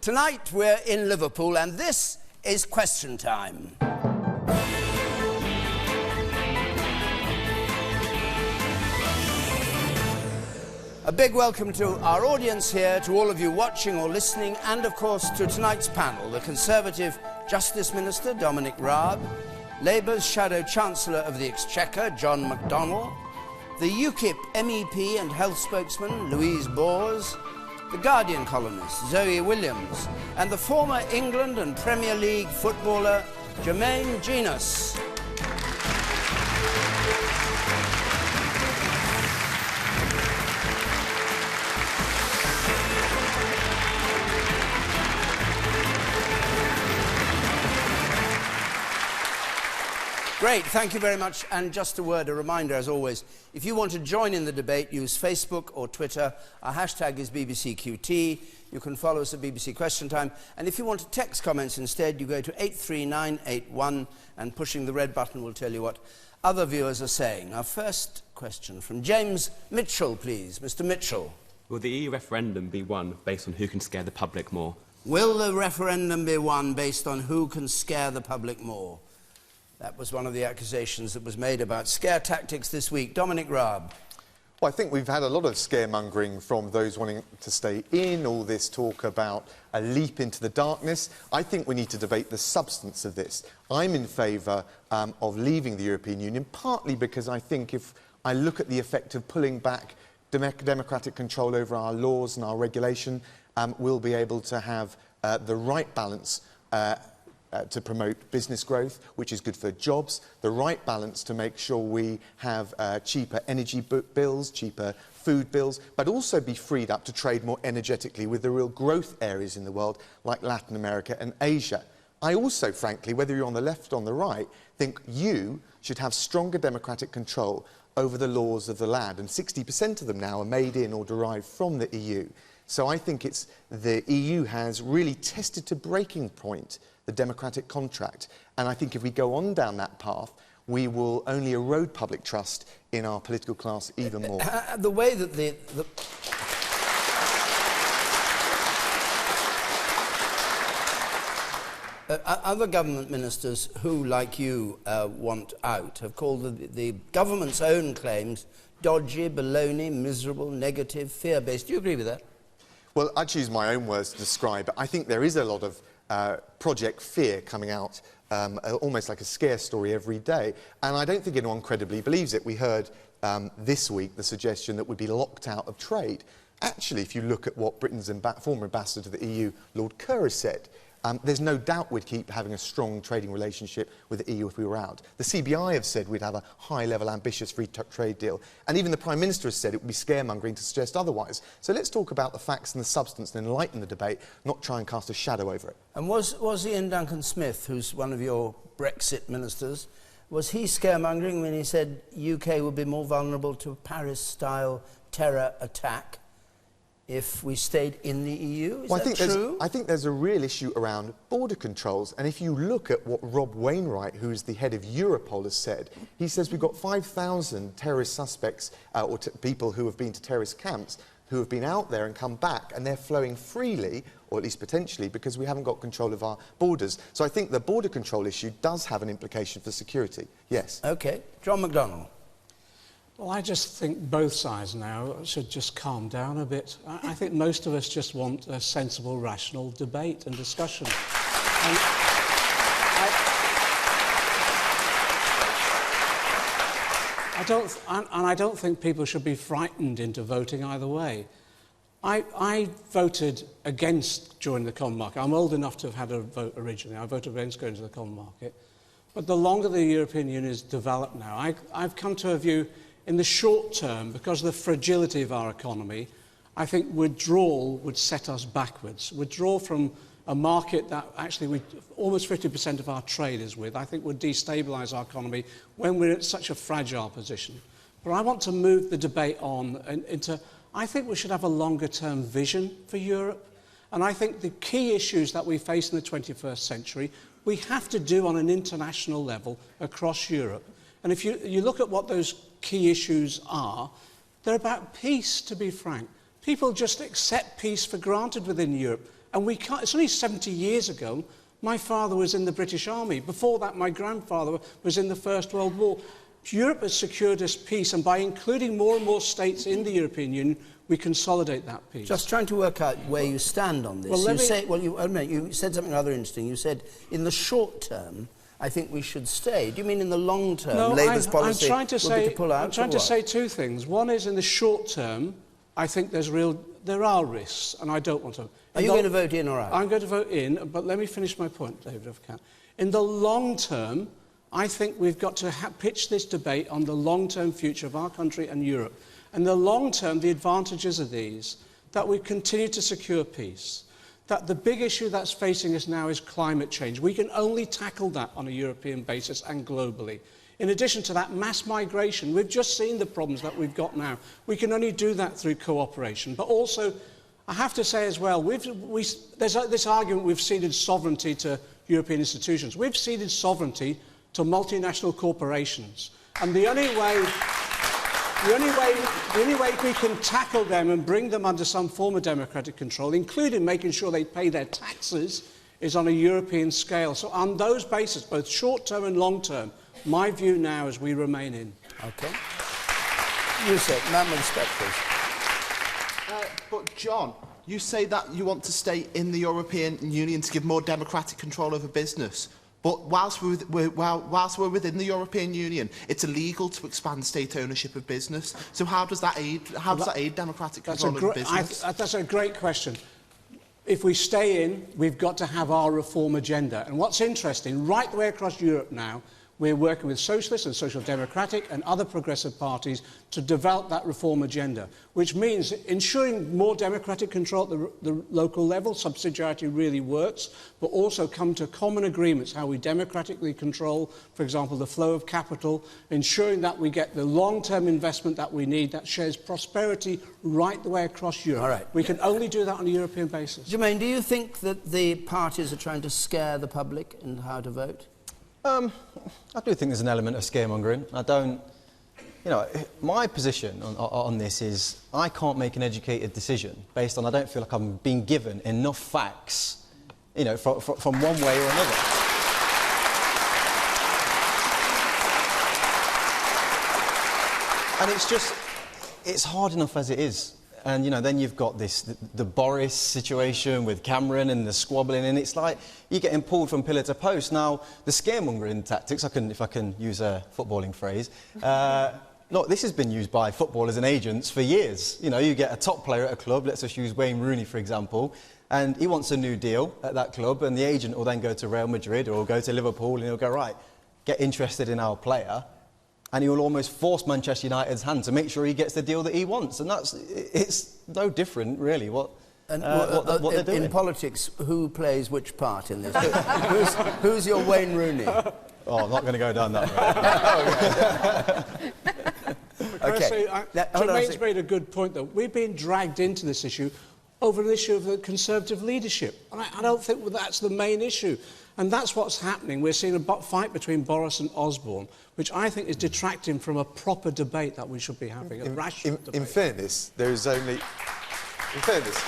Tonight we're in Liverpool and this is question time. A big welcome to our audience here, to all of you watching or listening, and of course to tonight's panel, the Conservative Justice Minister, Dominic Raab, Labour's Shadow Chancellor of the Exchequer, John McDonnell, the UKIP MEP and health spokesman, Louise Bours, the Guardian columnist, Zoe Williams, and the former England and Premier League footballer, Jermaine Jenas. Great, thank you very much. And just a reminder, as always, if you want to join in the debate, use Facebook or Twitter. Our hashtag is BBCQT. You can follow us at BBC Question Time. And if you want to text comments instead, you go to 83981, and pushing the red button will tell you what other viewers are saying. Our first question from James Mitchell, please. Mr. Mitchell. Will the EU referendum be won based on who can scare the public more? Will the referendum be won based on who can scare the public more? That was one of the accusations that was made about scare tactics this week. Dominic Raab. Well, I think we've had a lot of scaremongering from those wanting to stay in, all this talk about a leap into the darkness. I think we need to debate the substance of this. I'm in favour of leaving the European Union, partly because I think if I look at the effect of pulling back democratic control over our laws and our regulation, we'll be able to have the right balance to promote business growth, which is good for jobs, the right balance to make sure we have cheaper energy bills, cheaper food bills, but also be freed up to trade more energetically with the real growth areas in the world, like Latin America and Asia. I also, frankly, whether you're on the left or on the right, think you should have stronger democratic control over the laws of the land, and 60% of them now are made in or derived from the EU. So I think the EU has really tested to breaking point the democratic contract. And I think if we go on down that path, we will only erode public trust in our political class even more. The way that other government ministers who, like you, want out, have called the government's own claims dodgy, baloney, miserable, negative, fear-based. Do you agree with that? Well, I choose my own words to describe it. I think there is a lot of Project Fear coming out, almost like a scare story every day. And I don't think anyone credibly believes it. We heard this week the suggestion that we'd be locked out of trade. Actually, if you look at what Britain's former ambassador to the EU, Lord Kerr, has said, there's no doubt we'd keep having a strong trading relationship with the EU if we were out. The CBI have said we'd have a high-level, ambitious free trade deal. And even the Prime Minister has said it would be scaremongering to suggest otherwise. So let's talk about the facts and the substance and enlighten the debate, not try and cast a shadow over it. And was Ian Duncan Smith, who's one of your Brexit ministers, was he scaremongering when he said UK would be more vulnerable to a Paris-style terror attack if we stayed in the EU? Is that true? I think there's a real issue around border controls. And if you look at what Rob Wainwright, who's the head of Europol, has said, he says we've got 5,000 terrorist suspects or people who have been to terrorist camps who have been out there and come back, and they're flowing freely, or at least potentially, because we haven't got control of our borders. So I think the border control issue does have an implication for security, yes. OK. John McDonnell. Well, I just think both sides now should just calm down a bit. I think most of us just want a sensible, rational debate and discussion. And I don't think people should be frightened into voting either way. I voted against joining the common market. I'm old enough to have had a vote originally. I voted against going to the common market. But the longer the European Union is developed now, I've come to a view in the short term, because of the fragility of our economy, I think withdrawal would set us backwards. Withdrawal from a market that actually almost 50% of our trade is with, I think would destabilise our economy when we're in such a fragile position. But I want to move the debate on into, I think we should have a longer-term vision for Europe. And I think the key issues that we face in the 21st century, we have to do on an international level across Europe. And if you look at what those key issues are, they're about peace, to be frank. People just accept peace for granted within Europe. And we can't, it's only 70 years ago. My father was in the British Army. Before that, my grandfather was in the First World War. Europe has secured us peace, and by including more and more states in the European Union, we consolidate that peace. Just trying to work out where you stand on this. You said something rather interesting. You said, in the short term, I think we should stay. Do you mean in the long term, no, Labour's policy will be to pull out? I'm trying to say two things. One is, in the short term, I think there are risks, and I don't want to. Are you going to vote in or out? I'm going to vote in, but let me finish my point, David, if I can. In the long term, I think we've got to pitch this debate on the long-term future of our country and Europe. And the long term, the advantages of these, that we continue to secure peace, that the big issue that's facing us now is climate change. We can only tackle that on a European basis and globally. In addition to that, mass migration. We've just seen the problems that we've got now. We can only do that through cooperation. But also, I have to say as well, there's this argument we've ceded sovereignty to European institutions. We've ceded sovereignty to multinational corporations. And the only way we can tackle them and bring them under some form of democratic control, including making sure they pay their taxes, is on a European scale. So on those bases, both short-term and long-term, my view now is we remain in. OK. You said, man with respect, please. But, John, you say that you want to stay in the European Union to give more democratic control over business. But whilst we're within the European Union, it's illegal to expand state ownership of business. So how does that aid democratic control over business? That's a great question. If we stay in, we've got to have our reform agenda. And what's interesting, right the way across Europe now, we're working with socialist and social democratic and other progressive parties to develop that reform agenda, which means ensuring more democratic control at the local level, subsidiarity really works, but also come to common agreements how we democratically control, for example, the flow of capital, ensuring that we get the long-term investment that we need that shares prosperity right the way across Europe. All right. We can only do that on a European basis. Jermaine, do you think that the parties are trying to scare the public in how to vote? I do think there's an element of scaremongering. I don't... You know, my position on this is I can't make an educated decision based on I don't feel like I'm being given enough facts, you know, from one way or another. And it's just... It's hard enough as it is. And, you know, then you've got the Boris situation with Cameron and the squabbling, and it's like you're getting pulled from pillar to post. Now, the scaremongering tactics, if I can use a footballing phrase, look, this has been used by footballers and agents for years. You know, you get a top player at a club, let's just use Wayne Rooney, for example, and he wants a new deal at that club, and the agent will then go to Real Madrid or go to Liverpool, and he'll go, right, get interested in our player. And he will almost force Manchester United's hand to make sure he gets the deal that he wants. And it's no different, really, what they're doing. In politics, who plays which part in this? who's your Wayne Rooney? Oh, I'm not going to go down that road. Okay. Jermaine's made a good point, though. We've been dragged into this issue over an issue of the Conservative leadership. And I don't think that's the main issue. And that's what's happening. We're seeing a fight between Boris and Osborne, which I think is detracting from a proper debate that we should be having, a rational debate. In fairness, there is only... In fairness,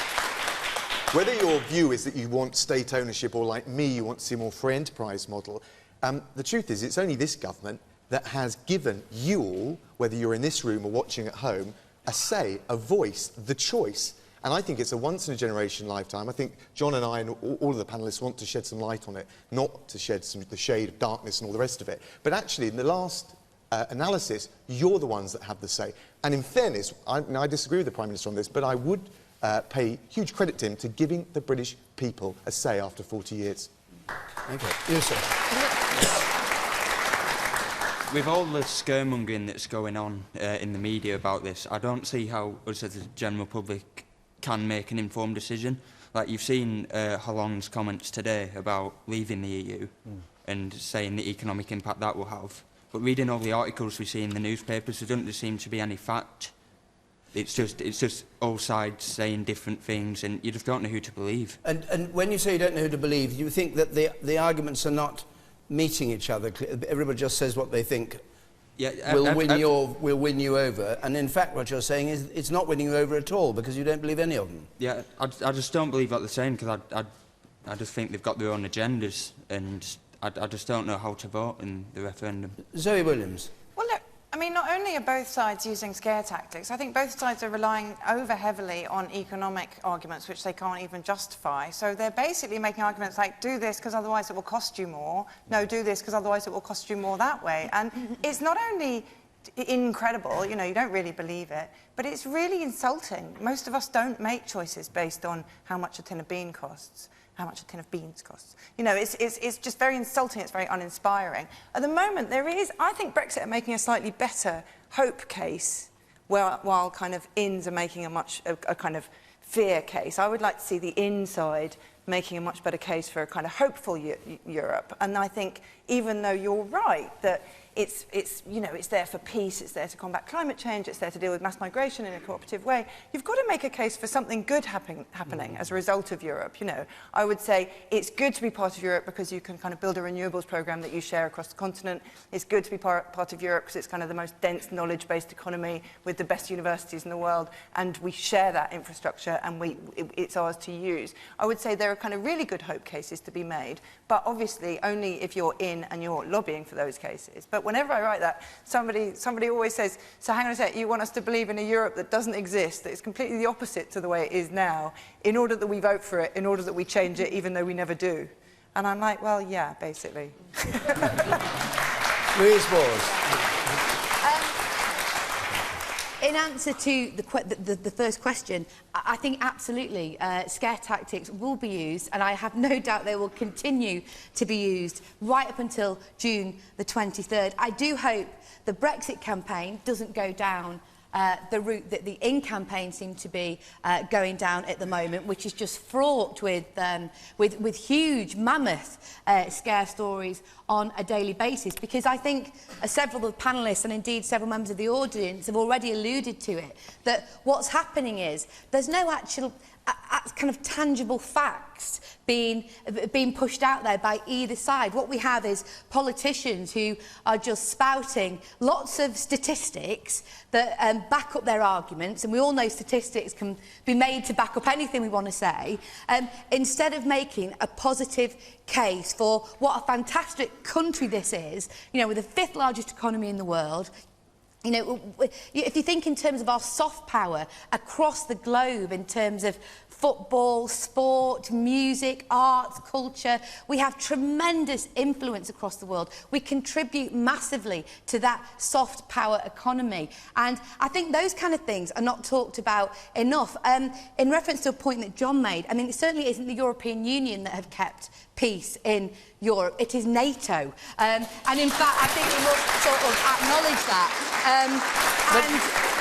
whether your view is that you want state ownership or, like me, you want to see a more free enterprise model, the truth is it's only this government that has given you all, whether you're in this room or watching at home, a say, a voice, the choice. And I think it's a once-in-a-generation lifetime. I think John and I and all of the panellists want to shed some light on it, not to shed the shade of darkness and all the rest of it. But actually, in the last analysis, you're the ones that have the say. And in fairness, I disagree with the Prime Minister on this, but I would pay huge credit to him to giving the British people a say after 40 years. OK. Yes, sir. With all the scaremongering that's going on in the media about this, I don't see how us as the general public can make an informed decision. Like, you've seen Hollande's comments today about leaving the EU and saying the economic impact that will have. But reading all the articles we see in the newspapers, there doesn't seem to be any fact. It's just all sides saying different things, and you just don't know who to believe. And when you say you don't know who to believe, do you think that the arguments are not meeting each other? Everybody just says what they think will win you over. And in fact, what you're saying is it's not winning you over at all because you don't believe any of them. Yeah, I just don't believe what they're saying because I just think they've got their own agendas and I just don't know how to vote in the referendum. Zoe Williams. Well, look, I mean, not only are both sides using scare tactics, I think both sides are relying over heavily on economic arguments which they can't even justify. So they're basically making arguments like, do this because otherwise it will cost you more. No, do this because otherwise it will cost you more that way. And it's not only incredible, you know, you don't really believe it, but it's really insulting. Most of us don't make choices based on how much a tin of bean costs. How much a tin of beans costs. You know, it's just very insulting, it's very uninspiring. At the moment, there is, I think Brexit are making a slightly better hope case, while kind of ins are making a kind of fear case. I would like to see the inside making a much better case for a kind of hopeful Europe. And I think, even though you're right, that it's you know, it's there for peace, it's there to combat climate change, it's there to deal with mass migration in a cooperative way. You've got to make a case for something good happening as a result of Europe. You know, I would say it's good to be part of Europe because you can kind of build a renewables program that you share across the continent. It's good to be part of Europe because it's kind of the most dense knowledge-based economy with the best universities in the world, and we share that infrastructure and it's ours to use. I would say there are kind of really good hope cases to be made, but obviously only if you're in and you're lobbying for those cases. But whenever I write that, somebody always says, so hang on a sec, you want us to believe in a Europe that doesn't exist, that is completely the opposite to the way it is now, in order that we vote for it, in order that we change it, even though we never do. And I'm like, well, yeah, basically. Louise, Bours. In answer to the first question, I think absolutely scare tactics will be used, and I have no doubt they will continue to be used right up until June the 23rd. I do hope the Brexit campaign doesn't go down the route that the In campaign seem to be going down at the moment, which is just fraught with huge, mammoth scare stories on a daily basis. Because I think several of the panellists and indeed several members of the audience have already alluded to it, that what's happening is there's no actual kind of tangible facts being pushed out there by either side. What we have is politicians who are just spouting lots of statistics that back up their arguments, and we all know statistics can be made to back up anything we want to say, instead of making a positive case for what a fantastic country this is, you know, with the 5th largest economy in the world. You know, if you think in terms of our soft power across the globe, in terms of football, sport, music, arts, culture, we have tremendous influence across the world. We contribute massively to that soft power economy. And I think those kind of things are not talked about enough. In reference to a point that John made, I mean, it certainly isn't the European Union that have kept peace in Europe. It is NATO. And in fact, I think we must sort of acknowledge that.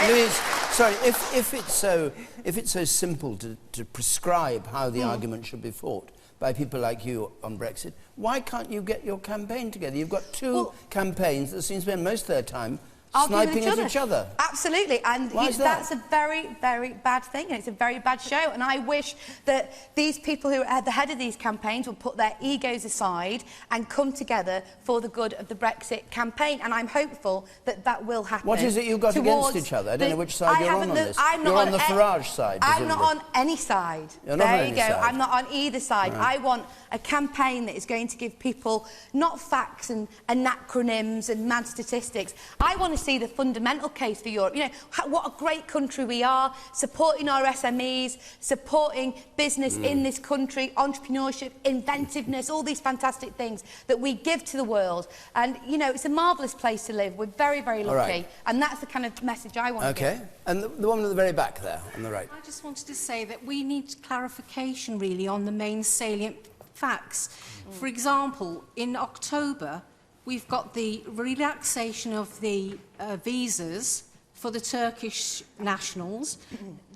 Louise, sorry, if it's so simple to prescribe how the argument should be fought by people like you on Brexit, why can't you get your campaign together? You've got two campaigns that seem to spend most of their time sniping at each other. Absolutely, and that's a very, very bad thing, and it's a very bad show. And I wish that these people who are at the head of these campaigns will put their egos aside and come together for the good of the Brexit campaign. And I'm hopeful that that will happen. What is it you've got against each other? I don't know which side you're on this. You're on the Farage side, I'm not on any side. There you go. I'm not on either side. Right. I want a campaign that is going to give people not facts and acronyms and mad statistics. I want to see the fundamental case for Europe. You know, what a great country we are, supporting our SMEs, supporting business in this country, entrepreneurship, inventiveness, all these fantastic things that we give to the world. And, you know, it's a marvellous place to live. We're very, very lucky. Right. And that's the kind of message I want to give. OK. And the woman at the very back there, on the right. I just wanted to say that we need clarification, really, on the main salient facts. For example, in October, we've got the relaxation of the visas for the Turkish nationals.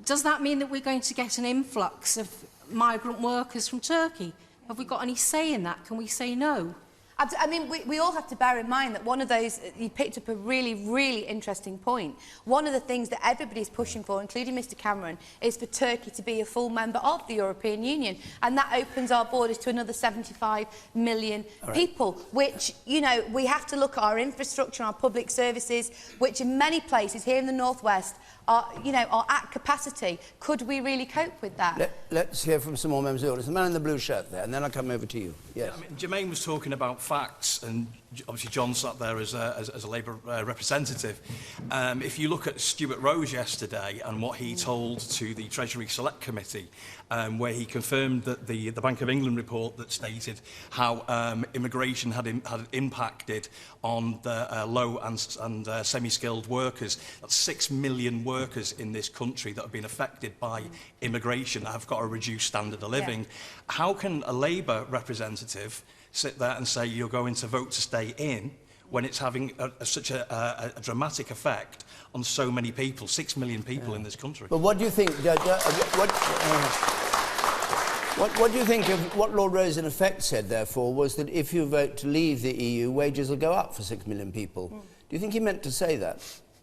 Does that mean that we're going to get an influx of migrant workers from Turkey? Have we got any say in that? Can we say no? I mean, we all have to bear in mind that one of those, you picked up a really, really interesting point. One of the things that everybody's pushing for, including Mr Cameron, is for Turkey to be a full member of the European Union. And that opens our borders to another 75 million people, which, you know, we have to look at our infrastructure and our public services, which in many places here in the northwest are, you know, are at capacity. Could we really cope with that? Let's hear from some more members of the audience. The man in the blue shirt there, and then I'll come over to you. Yes. I mean, Jermaine was talking about facts, and obviously John sat there as a Labour representative. If you look at Stuart Rose yesterday and what he told to the Treasury Select Committee, where he confirmed that the Bank of England report that stated how immigration had impacted on the low and semi-skilled workers. That's 6 million workers in this country that have been affected by immigration, that have got a reduced standard of living. Yeah. How can a Labour representative sit there and say you're going to vote to stay in when it's having such a dramatic effect on so many people, 6 million people in this country? But what do you think, what do you think of what Lord Rose in effect said, therefore, was that if you vote to leave the EU, wages will go up for 6 million people? Do you think he meant to say that?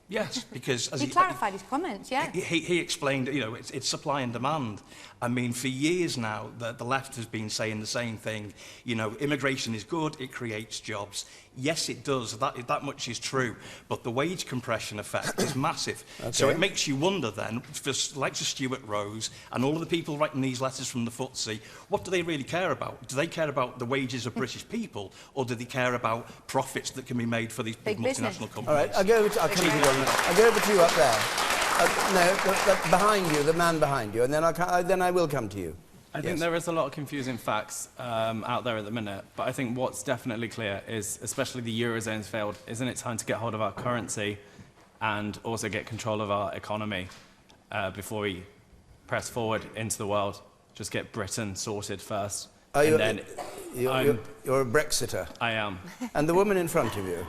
Yes, because... He clarified his comments, yeah. He explained, you know, it's supply and demand. I mean, for years now, the left has been saying the same thing. You know, immigration is good, it creates jobs. Yes, it does, that much is true, but the wage compression effect is massive. Okay. So it makes you wonder then, for like Stuart Rose and all of the people writing these letters from the footsie, what do they really care about? Do they care about the wages of British people, or do they care about profits that can be made for these big multinational companies? All right, I'll go over to you up there. Behind you, the man behind you, and then I will come to you. I think there is a lot of confusing facts out there at the minute, but I think what's definitely clear is, especially the Eurozone's failed, isn't it time to get hold of our currency and also get control of our economy before we press forward into the world? Just get Britain sorted first. You're a Brexiter. I am. And the woman in front of you?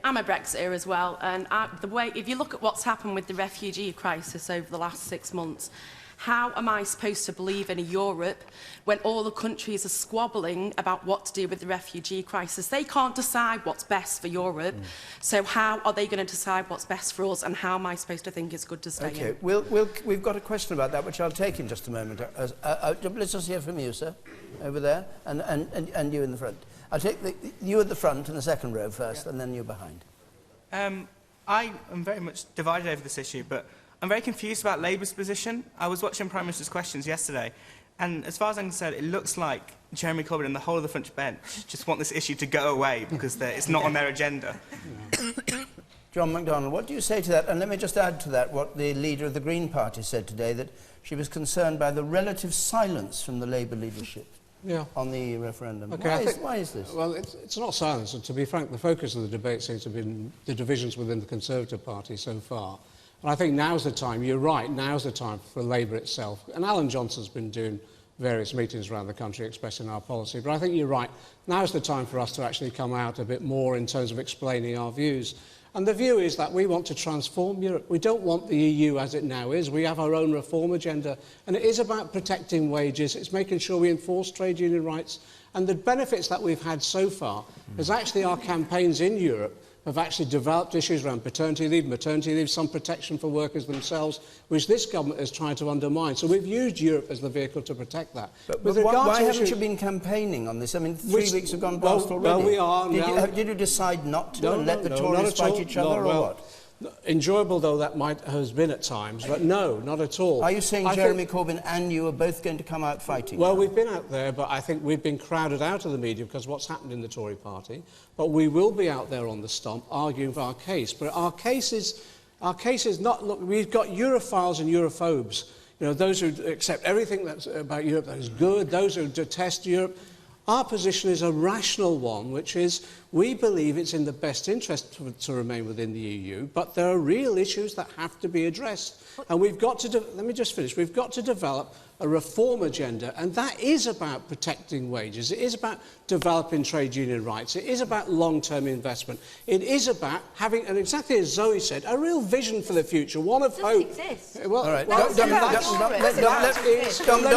I'm a Brexiter as well, and if you look at what's happened with the refugee crisis over the last 6 months, how am I supposed to believe in a Europe when all the countries are squabbling about what to do with the refugee crisis? They can't decide what's best for Europe, so how are they going to decide what's best for us, and how am I supposed to think it's good to stay in? We've got a question about that, which I'll take in just a moment. Let's just hear from you, sir, over there, and you in the front. I'll take you at the front in the second row first, and then you behind. I am very much divided over this issue, but I'm very confused about Labour's position. I was watching Prime Minister's questions yesterday, and as far as I'm concerned, it looks like Jeremy Corbyn and the whole of the front bench just want this issue to go away because it's not on their agenda. John McDonnell, what do you say to that? And let me just add to that what the leader of the Green Party said today, that she was concerned by the relative silence from the Labour leadership on the referendum. Okay, why is this? Well, it's not silence, and to be frank, the focus of the debate seems to have been the divisions within the Conservative Party so far. And I think now's the time, you're right, now's the time for Labour itself. And Alan Johnson's been doing various meetings around the country expressing our policy. But I think you're right, now's the time for us to actually come out a bit more in terms of explaining our views. And the view is that we want to transform Europe. We don't want the EU as it now is. We have our own reform agenda. And it is about protecting wages. It's making sure we enforce trade union rights. And the benefits that we've had so far is actually our campaigns in Europe have actually developed issues around paternity leave, maternity leave, some protection for workers themselves, which this government is trying to undermine. So we've used Europe as the vehicle to protect that. But why haven't you been campaigning on this? I mean, 3 weeks have gone past already. Well, we are. Did you decide not to let the Tories fight each other, or what? Enjoyable though that has been at times, but no, not at all. Are you saying Jeremy Corbyn and you are both going to come out fighting? Well, we've been out there, but I think we've been crowded out of the media because of what's happened in the Tory party. But we will be out there on the stump arguing for our case. But our case is not, look, we've got Europhiles and Europhobes. You know, those who accept everything that's about Europe that is good, those who detest Europe. Our position is a rational one, which is We believe it's in the best interest to remain within the EU, but there are real issues that have to be addressed. And we've got to, let me just finish, we've got to develop a reform agenda, and that is about protecting wages. It is about developing trade union rights. It is about long-term investment. It is about having, and exactly as Zoe said, a real vision for the future, one of hope. It doesn't exist. Well, all right. let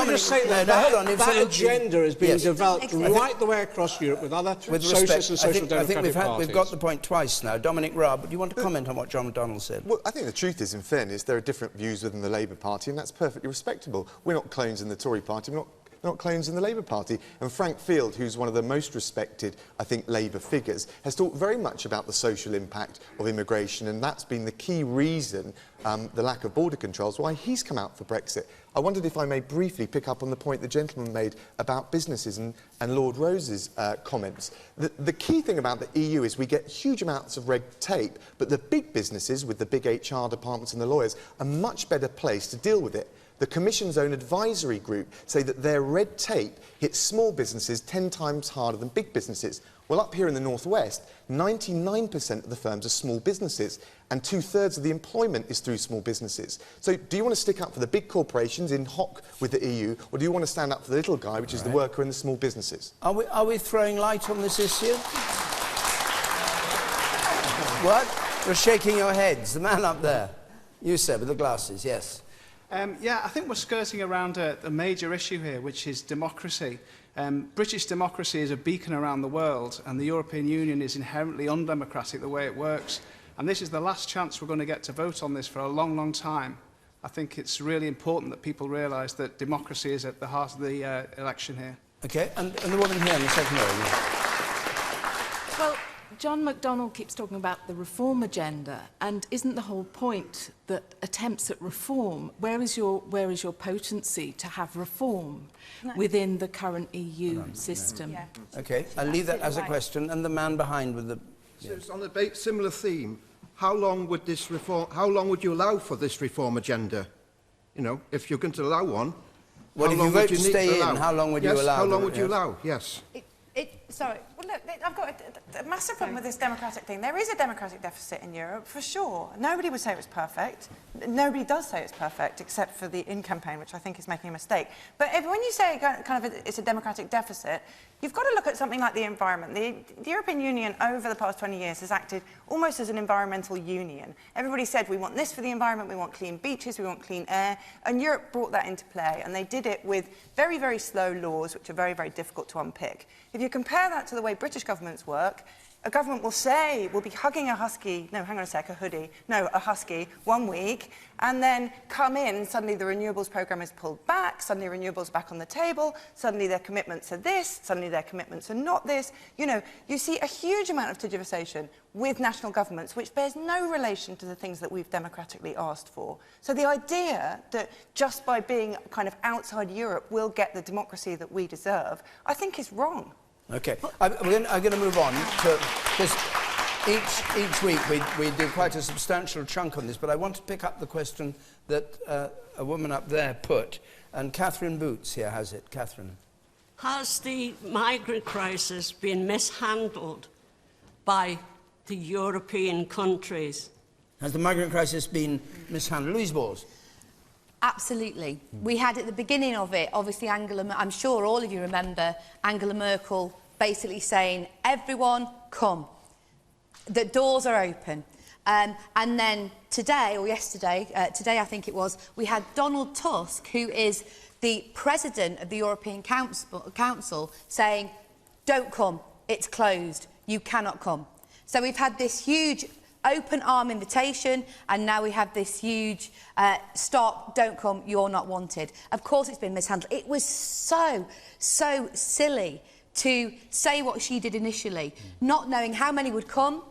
me just say that agenda is being developed right the way across Europe with other socialist and social democratic parties. We've got the point twice now. Dominic Raab, do you want to comment on what John McDonnell said? Well, I think the truth is, in fairness, there are different views within the Labour Party, and that's perfectly respectable. We're not clones in the Tory Party, we're not clones in the Labour Party. And Frank Field, who's one of the most respected, I think, Labour figures, has talked very much about the social impact of immigration, and that's been the key reason, the lack of border controls, why he's come out for Brexit. I wondered if I may briefly pick up on the point the gentleman made about businesses and Lord Rose's comments. The key thing about the EU is we get huge amounts of red tape, but the big businesses with the big HR departments and the lawyers are much better placed to deal with it. The Commission's own advisory group say that their red tape hits small businesses 10 times harder than big businesses. Well, up here in the northwest, 99% of the firms are small businesses, and 2/3 of the employment is through small businesses. So do you want to stick up for the big corporations in hock with the EU, or do you want to stand up for the little guy, which is the worker and the small businesses? Are we throwing light on this issue? What? You're shaking your heads. The man up there. You, sir, with the glasses, yes. Yeah, I think we're skirting around a major issue here, which is democracy. British democracy is a beacon around the world, and the European Union is inherently undemocratic the way it works. And this is the last chance we're going to get to vote on this for a long, long time. I think it's really important that people realise that democracy is at the heart of the election here. OK, and the woman here in the second row. Well, John McDonnell keeps talking about the reform agenda, and isn't the whole point that attempts at reform, where is your potency to have reform within the current EU system? Yeah. OK, I'll leave that as a question, and the man behind with the... So it's on a similar theme. How long would you allow for this reform agenda? You know, if you're going to allow one, well, if you vote to stay in, how long would you allow? How long would you allow? Yes. Sorry. Well, look, I've got a massive problem with this democratic thing. There is a democratic deficit in Europe, for sure. Nobody would say it was perfect. Nobody does say it's perfect, except for the In campaign, which I think is making a mistake. But when you say it's a democratic deficit, you've got to look at something like the environment. The European Union, over the past 20 years, has acted almost as an environmental union. Everybody said, we want this for the environment, we want clean beaches, we want clean air, and Europe brought that into play, and they did it with very, very slow laws, which are very, very difficult to unpick. If you compare that to the way British governments work, a government will be hugging a husky, no, hang on a sec, a husky 1 week, and then come in, suddenly the renewables programme is pulled back, suddenly renewables are back on the table, suddenly their commitments are this, suddenly their commitments are not this. You know, you see a huge amount of tergiversation with national governments, which bears no relation to the things that we've democratically asked for. So the idea that just by being kind of outside Europe we'll get the democracy that we deserve, I think is wrong. OK, I'm going to move on to, because each week we do quite a substantial chunk on this, but I want to pick up the question that a woman up there put, and Catherine Boots here has it. Catherine. Has the migrant crisis been mishandled by the European countries? Has the migrant crisis been mishandled? Louise Bours. Absolutely. We had at the beginning of it, obviously I'm sure all of you remember Angela Merkel basically saying, everyone come, the doors are open. And then today, or yesterday, today I think it was, we had Donald Tusk, who is the president of the European Council, saying, don't come, it's closed, you cannot come. So we've had this huge open arm invitation, and now we have this huge stop, don't come, you're not wanted. Of course it's been mishandled. It was so silly to say what she did initially, not knowing how many would come,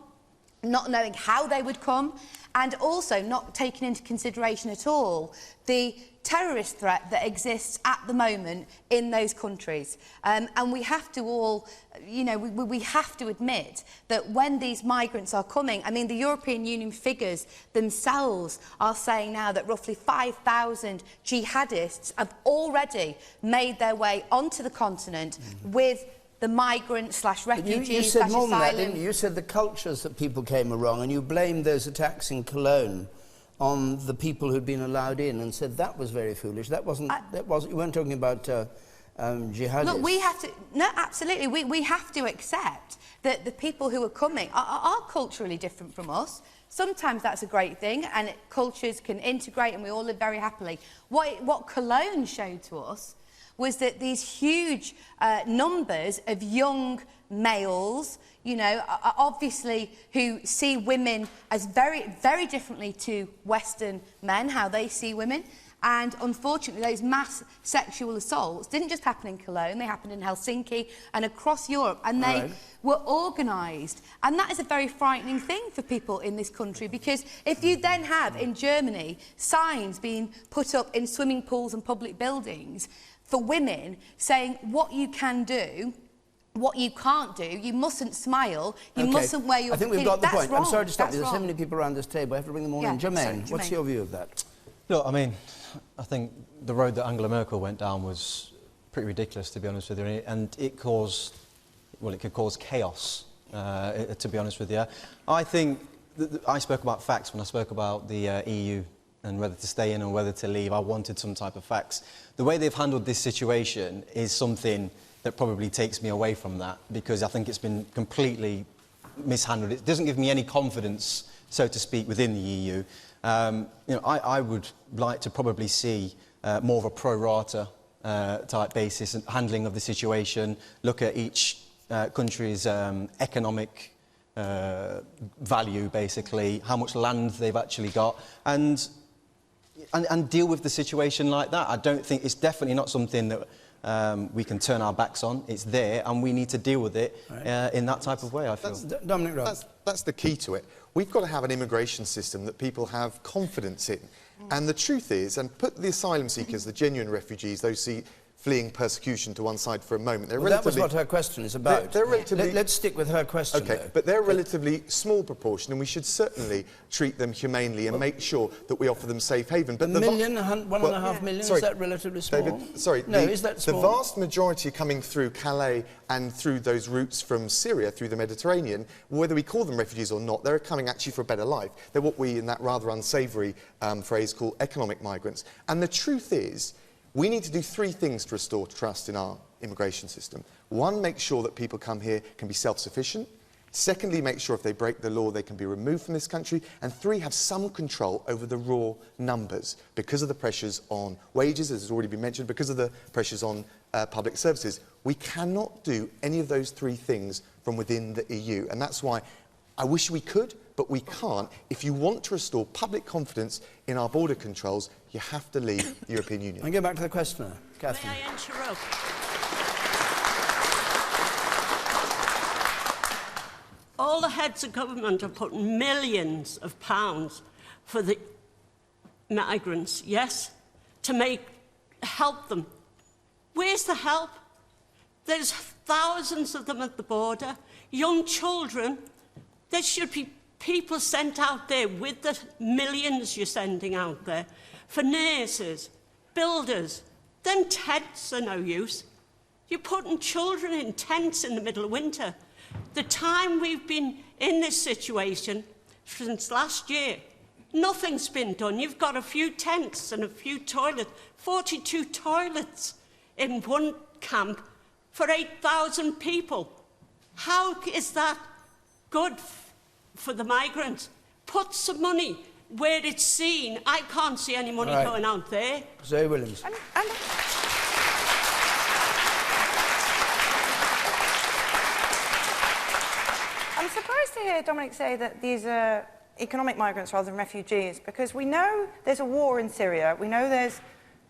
not knowing how they would come, and also not taking into consideration at all the terrorist threat that exists at the moment in those countries. And we have to all, you know, we have to admit that when these migrants are coming, I mean, the European Union figures themselves are saying now that roughly 5,000 jihadists have already made their way onto the continent with the migrant/refugees/asylum. You said more than that, didn't you? You said the cultures that people came were wrong, and you blamed those attacks in Cologne on the people who'd been allowed in, and said that was very foolish. That wasn't. You weren't talking about jihadists. Look, we have to. No, absolutely. We have to accept that the people who are coming are culturally different from us. Sometimes that's a great thing, and cultures can integrate, and we all live very happily. What Cologne showed to us was that these huge numbers of young males, you know, obviously who see women as very, very differently to Western men, how they see women. And unfortunately, those mass sexual assaults didn't just happen in Cologne, they happened in Helsinki and across Europe, and they were organised. And that is a very frightening thing for people in this country, because if you then have, in Germany, signs being put up in swimming pools and public buildings for women saying what you can do, what you can't do, you mustn't smile, you mustn't wear your bikini. I think we've got the point. Wrong. I'm sorry to stop you. There's That's so wrong. many people around this table. I have to bring them all in. Jermaine, what's your view of that? Look, I mean, I think the road that Angela Merkel went down was pretty ridiculous, to be honest with you, and it caused, well, it could cause chaos, to be honest with you. I think I spoke about facts when I spoke about the EU and whether to stay in or whether to leave. I wanted some type of facts. The way they've handled this situation is something that probably takes me away from that, because I think it's been completely mishandled. It doesn't give me any confidence, so to speak, within the EU. You know, I would like to probably see more of a pro rata type basis and handling of the situation, look at each country's economic value, basically, how much land they've actually got, and deal with the situation like that. I don't think it's definitely not something that we can turn our backs on. It's there, and we need to deal with it in that type of way, I feel. Dominic Raab. That's the key to it. We've got to have an immigration system that people have confidence in. And the truth is, and put the asylum seekers, the genuine refugees, those fleeing persecution to one side for a moment. Well, that was what her question is about. They're relatively... Let's stick with her question, OK, though. but they're a relatively small proportion, and we should certainly treat them humanely and make sure that we offer them safe haven. But $1 million, 1.5 million, is that relatively small? David, sorry. No, is that small? The vast majority coming through Calais and through those routes from Syria, through the Mediterranean, whether we call them refugees or not, they're coming actually for a better life. They're what we, in that rather unsavoury phrase, call economic migrants. And the truth is, we need to do three things to restore trust in our immigration system. One, make sure that people come here can be self-sufficient. Secondly, make sure if they break the law, they can be removed from this country. And three, have some control over the raw numbers because of the pressures on wages, as has already been mentioned, because of the pressures on public services. We cannot do any of those three things from within the EU. And that's why I wish we could, but we can't. If you want to restore public confidence in our border controls, you have to leave the European Union. And go back to the questioner, Catherine. May I interrupt? All the heads of government have put millions of pounds for the migrants, yes, to help them. Where's the help? There's thousands of them at the border, young children. There should be people sent out there with the millions you're sending out there for nurses, builders. Then tents are no use. You're putting children in tents in the middle of winter. The time we've been in this situation since last year, nothing's been done. You've got a few tents and a few toilets, 42 toilets in one camp for 8,000 people. How is that good for the migrants? Put some money where it's seen. I can't see any money going out there. Zoe Williams. I'm surprised to hear Dominic say that these are economic migrants rather than refugees, because we know there's a war in Syria. We know there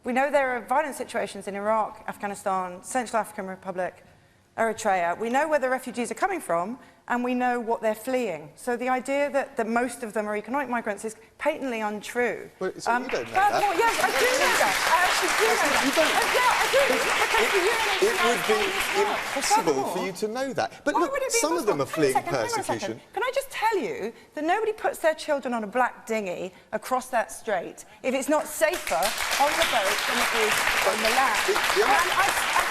are violent situations in Iraq, Afghanistan, Central African Republic, Eritrea. We know where the refugees are coming from, and we know what they're fleeing. So the idea that most of them are economic migrants is patently untrue. Well, so you don't know that. Yes, I do know that. I actually do know that. It would be impossible for you to know that. But look, some of them are fleeing persecution. Can I just tell you that nobody puts their children on a black dinghy across that strait if it's not safer on the boat than it is on the land?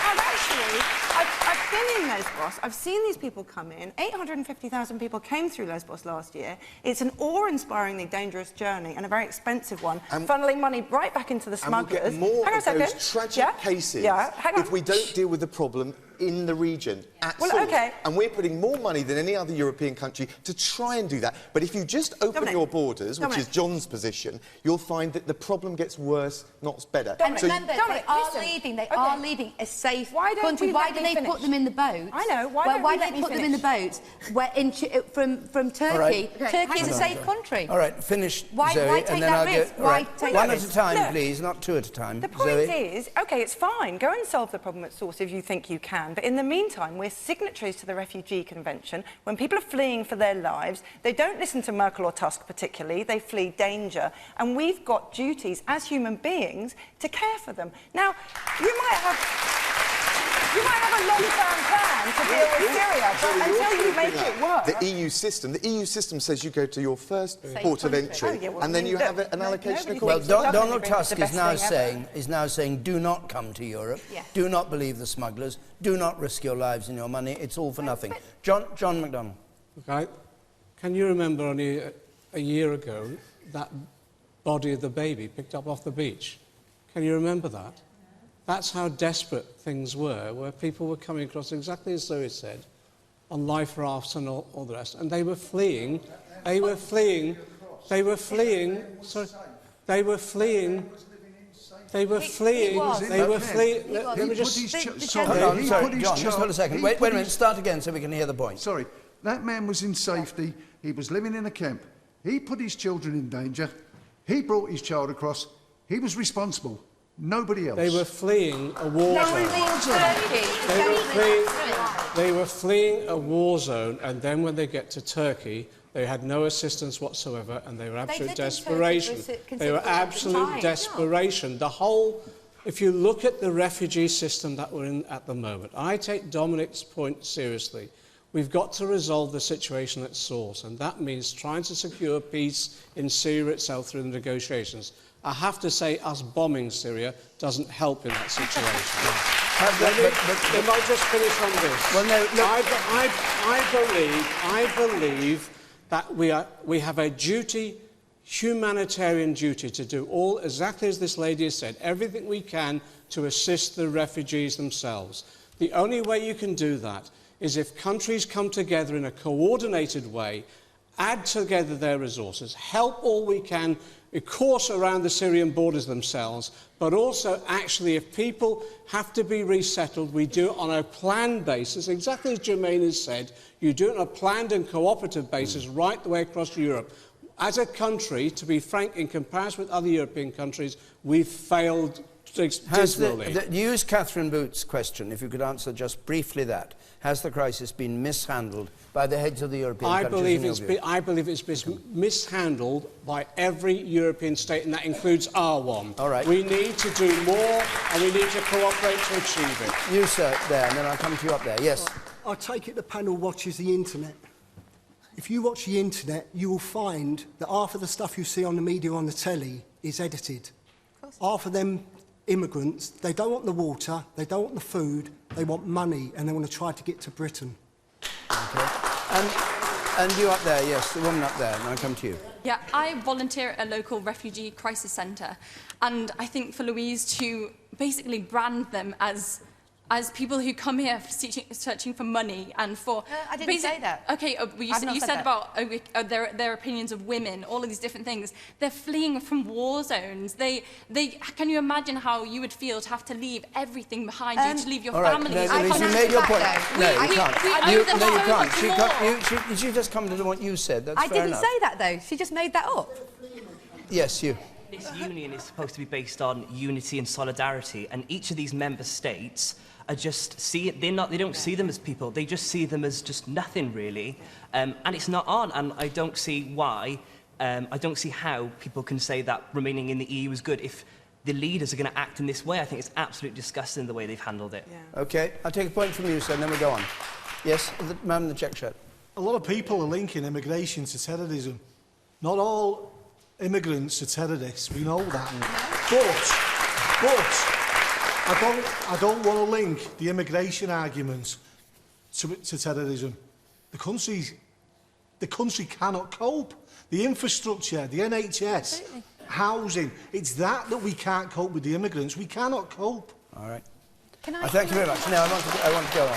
And I've been in Lesbos. I've seen these people come in. 850,000 people came through Lesbos last year. It's an awe-inspiringly dangerous journey and a very expensive one, funneling money right back into the smugglers. And we'll get more of those tragic cases if we don't deal with the problem in the region at source. And we're putting more money than any other European country to try and do that. But if you just open your borders, which is John's position, you'll find that the problem gets worse, not better. And remember, they are leaving a safe country. Why do they put them in the boat? I know. Why do they put them in the boat? Where from Turkey? Turkey is a safe country. All right, finish, Why Zoe, take and then that I'll risk? get... Why take one that at a risk? time, please, not two at a time. The point Zoe? is, OK, it's fine. Go and solve the problem at source if you think you can. But in the meantime, we're signatories to the Refugee Convention. When people are fleeing for their lives, they don't listen to Merkel or Tusk particularly. They flee danger. And we've got duties as human beings to care for them. Now, you might have a long-term plan to deal with Syria, but until you make it work... The EU system says you go to your first port of entry, and then you have an allocation according to... Well, Donald Tusk is now saying, do not come to Europe, do not believe the smugglers, do not risk your lives and your money, it's all for nothing. John McDonnell. Okay. Can you remember only a year ago that body of the baby picked up off the beach? Can you remember that? That's how desperate things were, where people were coming across, exactly as Zoe said, on life rafts and all the rest, and they were fleeing. They were fleeing. They were fleeing. Sorry, they were fleeing. They were fleeing. They were fleeing. Let me just... Sorry, John, just hold a second. Wait a minute, start again so we can hear the point. Sorry, that man was in safety. He was living in a camp. He put his children in danger. He brought his child across. He was responsible. Nobody else. They were fleeing a war zone. They were fleeing a war zone, and then when they get to Turkey, they had no assistance whatsoever, and they were absolute desperation. They were absolute desperation. The whole... If you look at the refugee system that we're in at the moment, I take Dominic's point seriously. We've got to resolve the situation at source, and that means trying to secure peace in Syria itself through the negotiations. I have to say, us bombing Syria doesn't help in that situation. Let me just finish on this. Well, no, I believe that we have a duty, humanitarian duty, to do all, exactly as this lady has said, everything we can to assist the refugees themselves. The only way you can do that is if countries come together in a coordinated way, add together their resources, help all we can, of course, around the Syrian borders themselves, but also, actually, if people have to be resettled, we do it on a planned basis, exactly as Jermaine has said, you do it on a planned and cooperative basis right the way across Europe. As a country, to be frank, in comparison with other European countries, we've failed dismally. Use Catherine Booth's question, if you could answer just briefly that. Has the crisis been mishandled by the heads of the European countries? I believe it's been mishandled by every European state, and that includes our one. All right. We need to do more, and we need to cooperate to achieve it. You, sir, there, and then I'll come to you up there. Yes. I take it the panel watches the internet. If you watch the internet, you will find that half of the stuff you see on the media on the telly is edited. Half of them immigrants, they don't want the water, they don't want the food, they want money, and they want to try to get to Britain. Okay. And you up there, yes, the woman up there, and I'll come to you. Yeah, I volunteer at a local refugee crisis centre, and I think for Louise to basically brand them as people who come here searching for money and for... I didn't say that. OK, you said about their opinions of women, all of these different things. They're fleeing from war zones. Can you imagine how you would feel to have to leave everything behind you, to leave your family? You made your point. No, you can't. She just commented on what you said. That's fair enough. I didn't say that, though. She just made that up. Yes, you. This union is supposed to be based on unity and solidarity, and each of these member states are just they don't see them as people. They just see them as just nothing really, and it's not on. And I don't see why. I don't see how people can say that remaining in the EU is good if the leaders are going to act in this way. I think it's absolutely disgusting the way they've handled it. Yeah. OK, I'll take a point from you, sir, and then we go on. Yes, the man in the check shirt. A lot of people are linking immigration to terrorism. Not all immigrants are terrorists. We know that. But I don't want to link the immigration argument to terrorism. The country cannot cope. The infrastructure, the NHS, housing, it's that we can't cope with the immigrants. We cannot cope. All right. Can I? Thank you very much. No, I want to go on.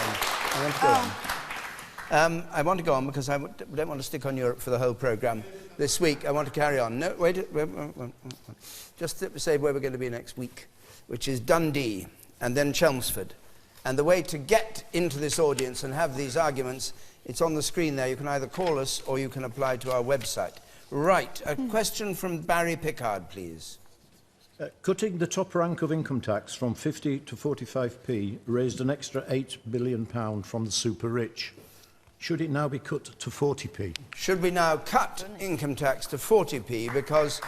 I want to go on because I don't want to stick on Europe for the whole programme this week. I want to carry on. No, wait. Just to say where we're going to be next week, which is Dundee and then Chelmsford. And the way to get into this audience and have these arguments, it's on the screen there. You can either call us or you can apply to our website. Right, a question from Barry Pickard, please. Cutting the top rank of income tax from 50 to 45p raised an extra £8 billion from the super rich. Should it now be cut to 40p? Should we now cut income tax to 40p because,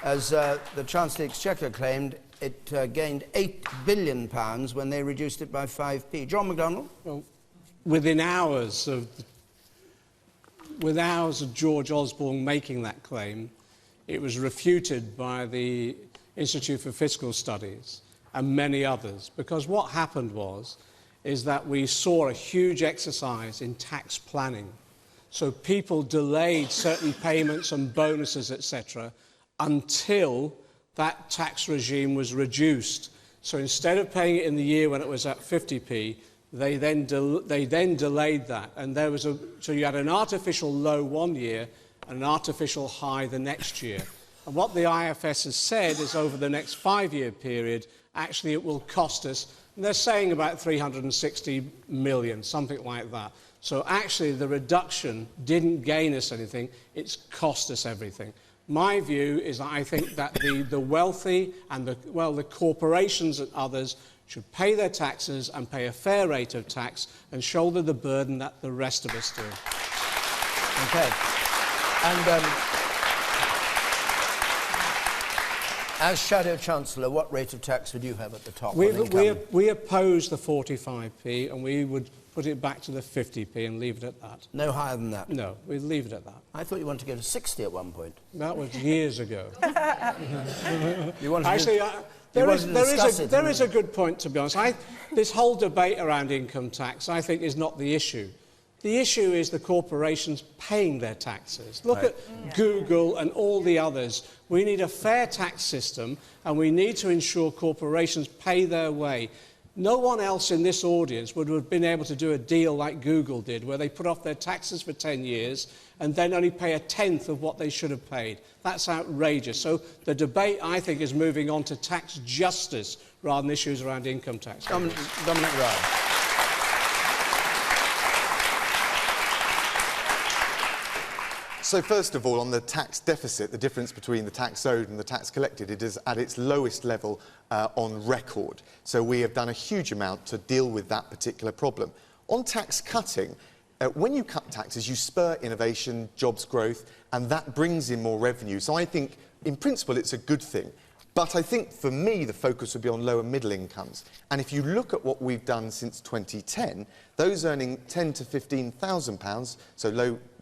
as the Chancellor Exchequer claimed, it gained £8 billion when they reduced it by 5p. John McDonnell? Well, within hours of George Osborne making that claim, it was refuted by the Institute for Fiscal Studies and many others, because what happened is that we saw a huge exercise in tax planning. So people delayed certain payments and bonuses, etc., until that tax regime was reduced. So instead of paying it in the year when it was at 50p, they then delayed that, and so you had an artificial low one year and an artificial high the next year. And what the IFS has said is over the next 5-year period, actually it will cost us, and they're saying about 360 million, something like that. So actually the reduction didn't gain us anything, it's cost us everything. My view is that I think that the wealthy and the corporations and others should pay their taxes and pay a fair rate of tax and shoulder the burden that the rest of us do. Okay. And as Shadow Chancellor, what rate of tax would you have at the top? We oppose the 45p and we would put it back to the 50p and leave it at that. No higher than that? No, we'd leave it at that. I thought you wanted to go to 60 at one point. That was years ago. You wanted Actually, to... there is a good point, to be honest. This whole debate around income tax, I think, is not the issue. The issue is the corporations paying their taxes. Look at Google and all the others. We need a fair tax system, and we need to ensure corporations pay their way. No one else in this audience would have been able to do a deal like Google did, where they put off their taxes for 10 years and then only pay a tenth of what they should have paid. That's outrageous. So the debate, I think, is moving on to tax justice rather than issues around income tax. Dominic Raab. So first of all, on the tax deficit, the difference between the tax owed and the tax collected, it is at its lowest level on record. So we have done a huge amount to deal with that particular problem. On tax cutting, when you cut taxes, you spur innovation, jobs growth, and that brings in more revenue. So I think, in principle, it's a good thing. But I think, for me, the focus would be on lower middle incomes. And if you look at what we've done since 2010, those earning £10,000 to £15,000, so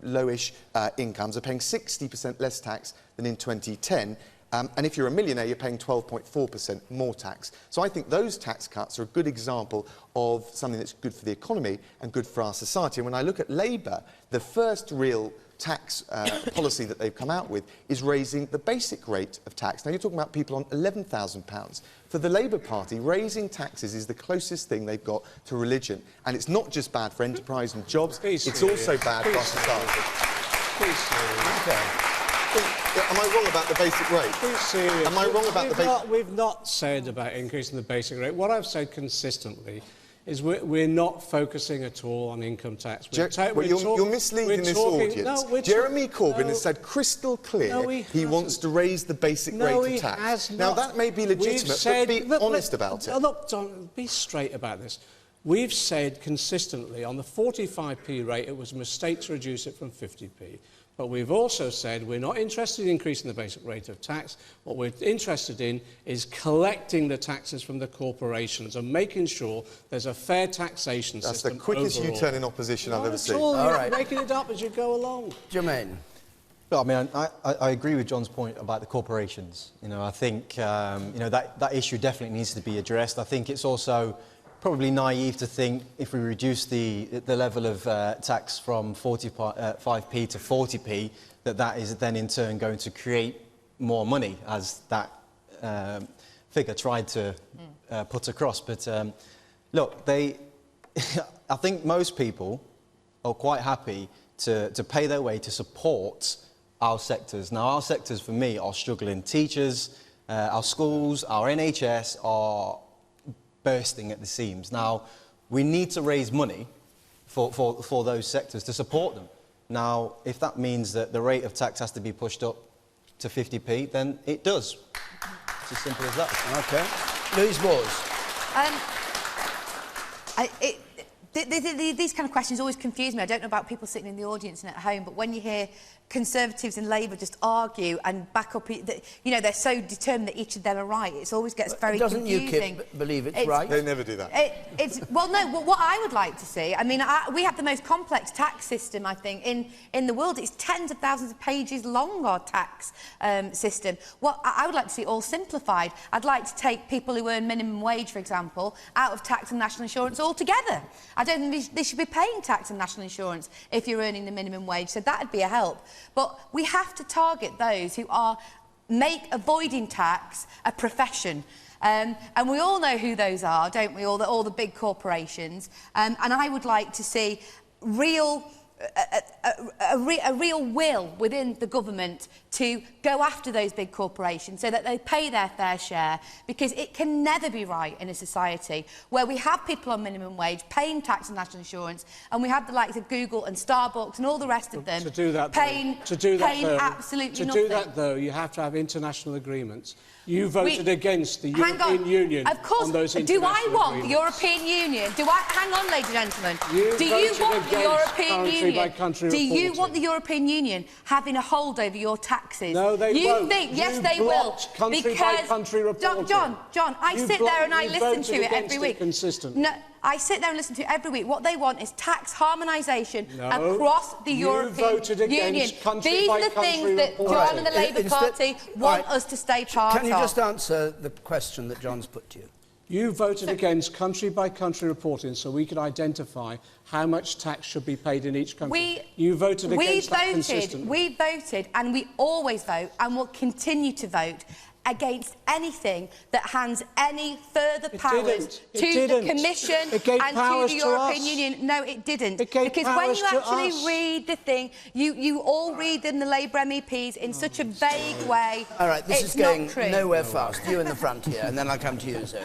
lowish incomes, are paying 60% less tax than in 2010. And if you're a millionaire, you're paying 12.4% more tax. So I think those tax cuts are a good example of something that's good for the economy and good for our society. And when I look at Labour, the first real tax policy that they've come out with is raising the basic rate of tax. Now, you're talking about people on £11,000. For the Labour Party, raising taxes is the closest thing they've got to religion. And it's not just bad for enterprise and jobs, it's also bad for our society. Am I wrong about the basic rate? Be serious. Am I wrong about the basic... We've not said about increasing the basic rate. What I've said consistently is we're not focusing at all on income tax. You're misleading this audience. No, Jeremy Corbyn has said crystal clear he wants to raise the basic rate of tax. Now, that may be legitimate, but be honest about it. Look, be straight about this. We've said consistently on the 45p rate it was a mistake to reduce it from 50p. But we've also said we're not interested in increasing the basic rate of tax. What we're interested in is collecting the taxes from the corporations and making sure there's a fair taxation system. That's the quickest U-turn in opposition I've ever seen. All right. Making it up as you go along. Jermaine. Well, I mean, I agree with John's point about the corporations. You know, I think that issue definitely needs to be addressed. I think it's also probably naive to think if we reduce the level of tax from 45p to 40p, that is then in turn going to create more money, as that figure tried to put across. But look, I think most people are quite happy to pay their way to support our sectors. Now, our sectors, for me, are struggling. Teachers, our schools, our NHS are bursting at the seams. Now, we need to raise money for those sectors to support them. Now, if that means that the rate of tax has to be pushed up to 50p, then it does. It's as simple as that. OK. Louise, Bours. These kind of questions always confuse me. I don't know about people sitting in the audience and at home, but when you hear Conservatives and Labour just argue and back up, you know, they're so determined that each of them are right, it always gets very confusing. Doesn't UKIP believe it's right? They never do that. Well, no, what I would like to see, I mean, we have the most complex tax system, I think, in the world. It's tens of thousands of pages long, our tax system. What I would like to see all simplified. I'd like to take people who earn minimum wage, for example, out of tax and national insurance altogether. I don't think they should be paying tax and national insurance if you're earning the minimum wage, so that would be a help. But we have to target those who make avoiding tax a profession. And we all know who those are, don't we? All the big corporations. And I would like to see a real will within the government to go after those big corporations so that they pay their fair share, because it can never be right in a society where we have people on minimum wage paying tax and national insurance, and we have the likes of Google and Starbucks and all the rest of them paying absolutely nothing. To do that, though, you have to have international agreements. You voted against the European Union. Of course. On those do I want agreements. the European Union? Hang on, ladies and gentlemen. Do you want the European Union? Do you want the European Union having a hold over your taxes? No, they won't. Yes, they will. Country by country reporting. John, I sit there and I listen to it every week. Consistently. No, I sit there and listen to it every week. What they want is tax harmonisation across the European Union. These are the things that John and the Labour Party want us to stay part of. Can you just answer the question that John's put to you? You voted against country-by-country reporting so we could identify how much tax should be paid in each country. You voted against that consistently. We voted, and we always vote, and will continue to vote, against anything that hands any further powers to the Commission and to the European Union. No, it didn't. Because when you actually read the thing, you all read in the Labour MEPs in such a vague way. All right, this is going nowhere fast. You in the front here, and then I'll come to you, Zoe.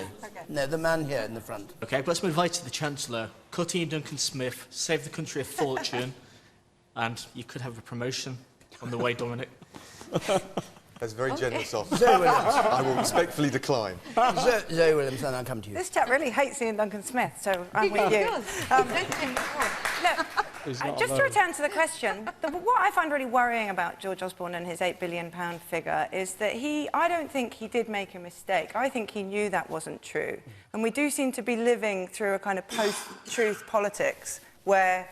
No, the man here in the front. OK, let's move right to the Chancellor. Cutting Duncan Smith saved the country a fortune, and you could have a promotion on the way, Dominic. That's very generous of Zoe Williams. I will respectfully decline. Zoe Williams, then I'll come to you. This chap really hates Ian Duncan Smith, so I'm with you. Look, just to return to the question, what I find really worrying about George Osborne and his £8 billion figure is that I don't think he did make a mistake. I think he knew that wasn't true. And we do seem to be living through a kind of post-truth politics where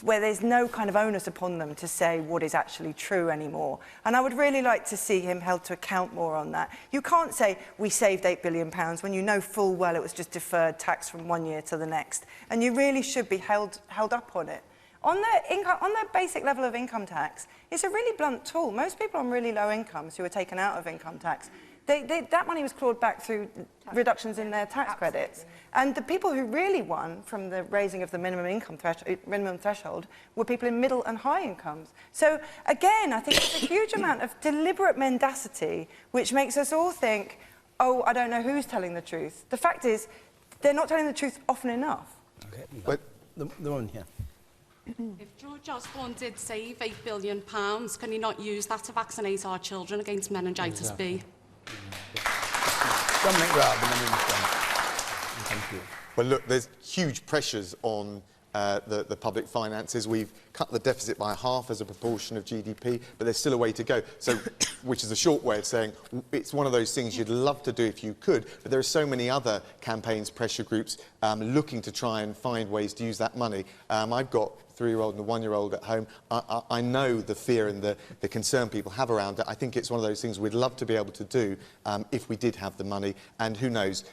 there's no kind of onus upon them to say what is actually true anymore. And I would really like to see him held to account more on that. You can't say, we saved £8 billion when you know full well it was just deferred tax from one year to the next. And you really should be held up on it. On the basic level of income tax, it's a really blunt tool. Most people on really low incomes who are taken out of income tax, that money was clawed back through reductions in their tax credits. And the people who really won from the raising of the minimum threshold were people in middle and high incomes. So, again, I think there's a huge amount of deliberate mendacity which makes us all think, oh, I don't know who's telling the truth. The fact is, they're not telling the truth often enough. OK, but the one here. If George Osborne did save £8 billion, can he not use that to vaccinate our children against meningitis B? Dominic Raab, and then thank you. Well, look, there's huge pressures on the public finances. We've cut the deficit by half as a proportion of GDP, but there's still a way to go. So, which is a short way of saying it's one of those things you'd love to do if you could, but there are so many other campaigns, pressure groups, looking to try and find ways to use that money. I've got a 3-year-old and a 1-year-old at home. I know the fear and the concern people have around it. I think it's one of those things we'd love to be able to do if we did have the money. And who knows,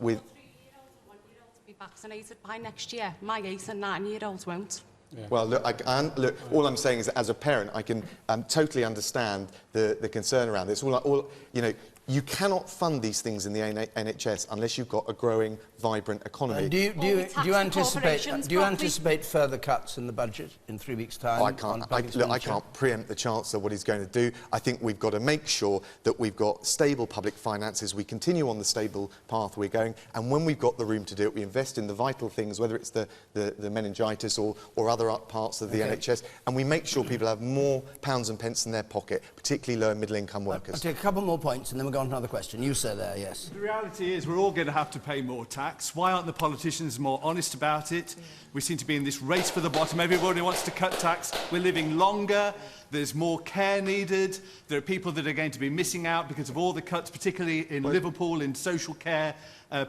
with... vaccinated by next year. My 8 and 9-year-olds won't. Yeah. Well, look, all I'm saying is that as a parent, I can totally understand the concern around this. You know, you cannot fund these things in the NHS unless you've got a growing, vibrant economy. Do you anticipate further cuts in the budget in 3 weeks' time? I can't preempt the Chancellor what he's going to do. I think we've got to make sure that we've got stable public finances. We continue on the stable path we're going, and when we've got the room to do it, we invest in the vital things, whether it's the meningitis or other parts of the NHS, and we make sure people have more pounds and pence in their pocket, particularly low and middle income workers. I'll take a couple more points and then we'll go on to another question. You, sir, there, yes. The reality is we're all going to have to pay more tax. Why aren't the politicians more honest about it? We seem to be in this race for the bottom. Everybody wants to cut tax. We're living longer. There's more care needed. There are people that are going to be missing out because of all the cuts, particularly in Liverpool, in social care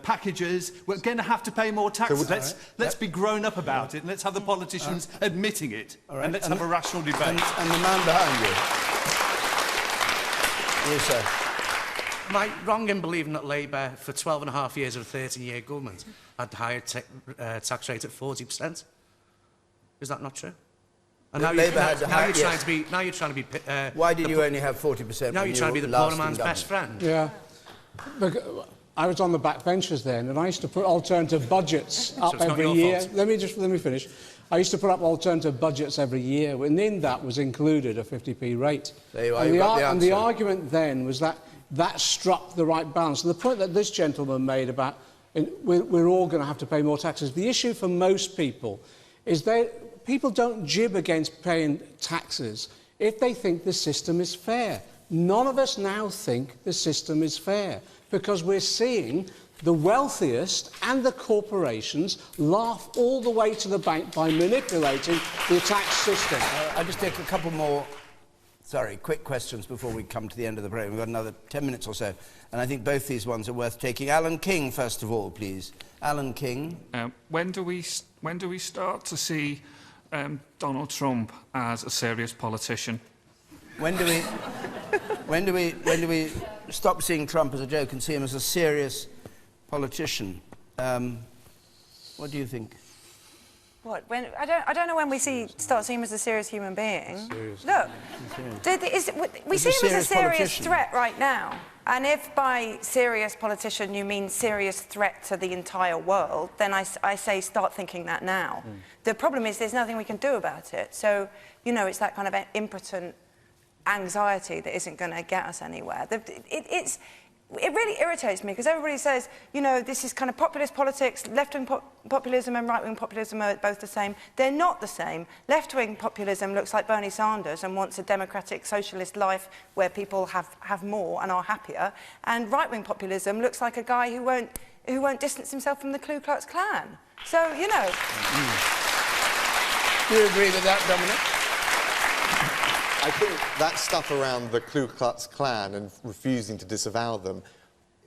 packages. We're going to have to pay more tax. So let's be grown up about it, and let's have the politicians admitting it. And let's have a rational debate. And the man behind you. Yes, sir. Am I wrong in believing that Labour, for 12.5 years of a 13-year government, had the higher tax rate at 40%? Is that not true? And now you're trying to be... Why did you only have 40%? Now you're trying to be the poor man's best friend. Yeah. I was on the backbenches then, and I used to put alternative budgets up every year. Let me finish. I used to put up alternative budgets every year, and in that was included a 50p rate. There you are, and the argument then was that struck the right balance. And the point that this gentleman made about we're all going to have to pay more taxes, the issue for most people is people don't jib against paying taxes if they think the system is fair. None of us now think the system is fair because we're seeing the wealthiest and the corporations laugh all the way to the bank by manipulating the tax system. I'll just take a couple more, quick questions before we come to the end of the programme. We've got another 10 minutes or so, and I think both these ones are worth taking. Alan King, first of all, please. Alan King. When do we start to see Donald Trump as a serious politician? When do we stop seeing Trump as a joke and see him as a serious politician? What do you think? What? I don't know when we start seeing him as a serious human being. Look, we see him as a serious threat right now. And if by serious politician you mean serious threat to the entire world, then I say start thinking that now. The problem is there's nothing we can do about it. So, you know, it's that kind of impotent anxiety that isn't going to get us anywhere. It really irritates me because everybody says, you know, this is kind of populist politics, left-wing populism and right-wing populism are both the same. They're not the same. Left-wing populism looks like Bernie Sanders and wants a democratic socialist life where people have more and are happier. And right-wing populism looks like a guy who won't distance himself from the Ku Klux Klan. So, you know... Do you agree with that, Dominic? I think that stuff around the Ku Klux Klan and refusing to disavow them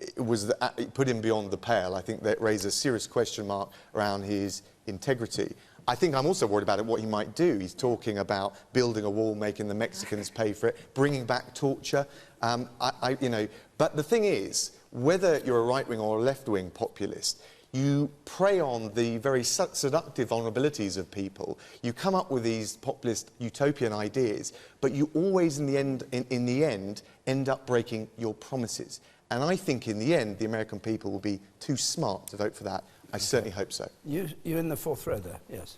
it put him beyond the pale. I think that raised a serious question mark around his integrity. I think I'm also worried about what he might do. He's talking about building a wall, making the Mexicans pay for it, bringing back torture. But the thing is, whether you're a right-wing or a left-wing populist, you prey on the very seductive vulnerabilities of people. You come up with these populist utopian ideas, but you always, in the end, end up breaking your promises. And I think, in the end, the American people will be too smart to vote for that. I certainly hope so. You're in the fourth row there, yes.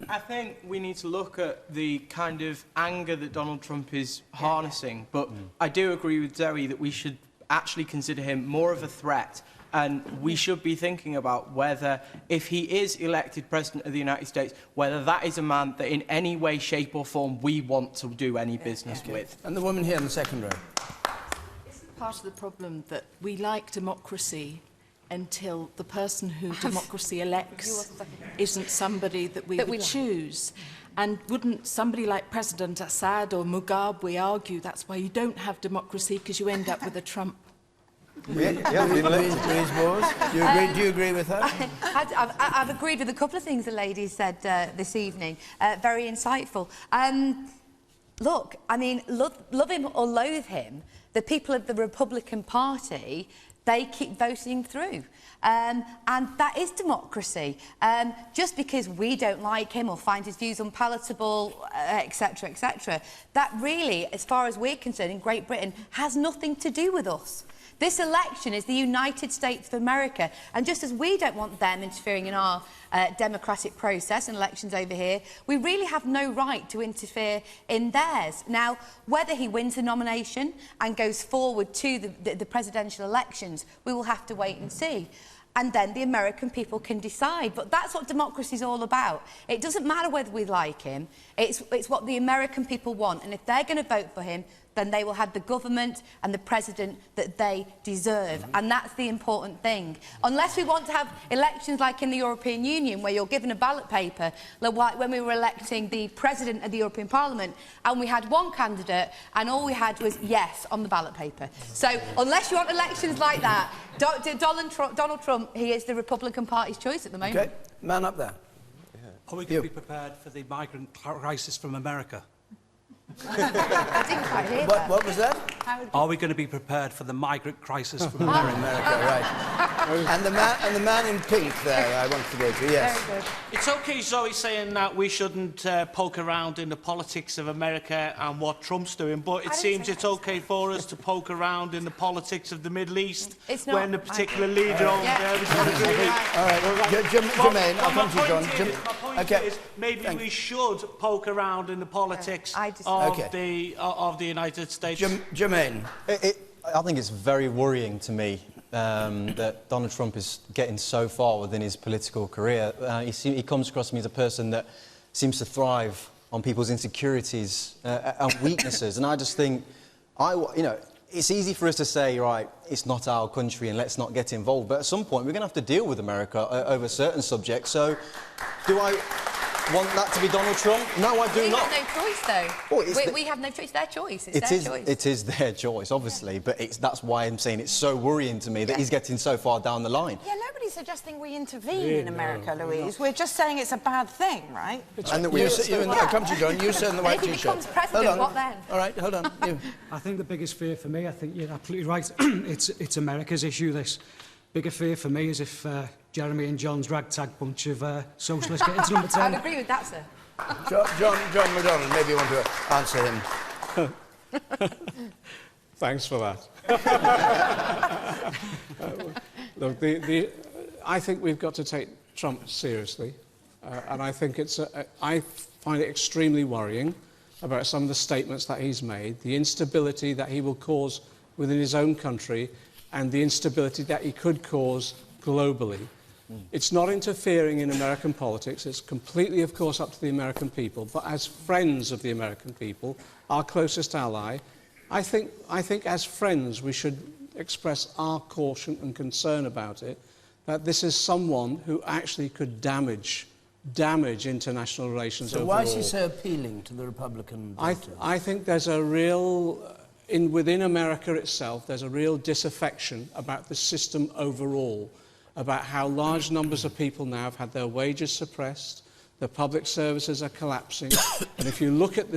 I think we need to look at the kind of anger that Donald Trump is harnessing, but I do agree with Zoe that we should actually consider him more of a threat. And we should be thinking about whether, if he is elected President of the United States, whether that is a man that in any way, shape or form we want to do any business with. And the woman here in the second row. Isn't part of the problem that we like democracy until the person who democracy elects isn't somebody that we would choose? And wouldn't somebody like President Assad or Mugabe argue that's why you don't have democracy, because you end up with a Trump? Louise Bours, do you agree with her? I've agreed with a couple of things the ladies said this evening. Very insightful. Look, I mean, love him or loathe him, the people of the Republican Party They keep voting through. And that is democracy. Just because we don't like him or find his views unpalatable, etc., etc., that really, as far as we're concerned, in Great Britain, has nothing to do with us. This election is the United States of America, and just as we don't want them interfering in our democratic process and elections over here, we really have no right to interfere in theirs. Now, whether he wins the nomination and goes forward to the presidential elections, we will have to wait and see. And then the American people can decide. But that's what democracy is all about. It doesn't matter whether we like him. It's what the American people want. And if they're going to vote for him, then they will have the government and the president that they deserve. And that's the important thing. Unless we want to have elections like in the European Union, where you're given a ballot paper, like when we were electing the president of the European Parliament, and we had one candidate, and all we had was yes on the ballot paper. So unless you want elections like that, Donald Trump, he is the Republican Party's choice at the moment. Okay, man up there. Are we going to be prepared for the migrant crisis from America? I didn't quite hear that. What was that? Are we going to be prepared for the migrant crisis from America? Right. And the man in pink there, I want to go to, yes. Very good. It's OK, Zoe, saying that we shouldn't poke around in the politics of America and what Trump's doing, but it seems it's OK for us to poke around in the politics of the Middle East when the particular leader over there is going to do it. All right, Jermaine, I'll come to you, John. My point is, maybe we should poke around in the politics of the United States. Jermaine. I think it's very worrying to me that Donald Trump is getting so far within his political career. He comes across to me as a person that seems to thrive on people's insecurities and weaknesses. And I just think, it's easy for us to say, right, it's not our country and let's not get involved. But at some point, we're going to have to deal with America over certain subjects. So do I want that to be Donald Trump? No, I do not. We have no choice, though. We have no choice. It's their choice. It's their choice. It is their choice, obviously. But that's why I'm saying it's so worrying to me that he's getting so far down the line. Yeah, nobody's suggesting we intervene in America, Louise. We're just saying it's a bad thing, right? And that I'll come to you, John. You sit in the white T-shirt. If he becomes president, what then? All right, hold on. You. I think the biggest fear for me, I think you're absolutely right, it's America's issue, this. Bigger fear for me is if Jeremy and John's ragtag bunch of socialists get into number 10. I'd agree with that, sir. John McDonnell, maybe you want to answer him. Thanks for that. Look, I think we've got to take Trump seriously, and I think I find it extremely worrying about some of the statements that he's made, the instability that he will cause within his own country, and the instability that he could cause globally. It's not interfering in American politics. It's completely, of course, up to the American people. But as friends of the American people, our closest ally, I think as friends we should express our caution and concern about it, that this is someone who actually could damage international relations overall. So why is he so appealing to the Republican voters? I think there's a real... within America itself, there's a real disaffection about the system overall, about how large numbers of people now have had their wages suppressed, the public services are collapsing, and if you look at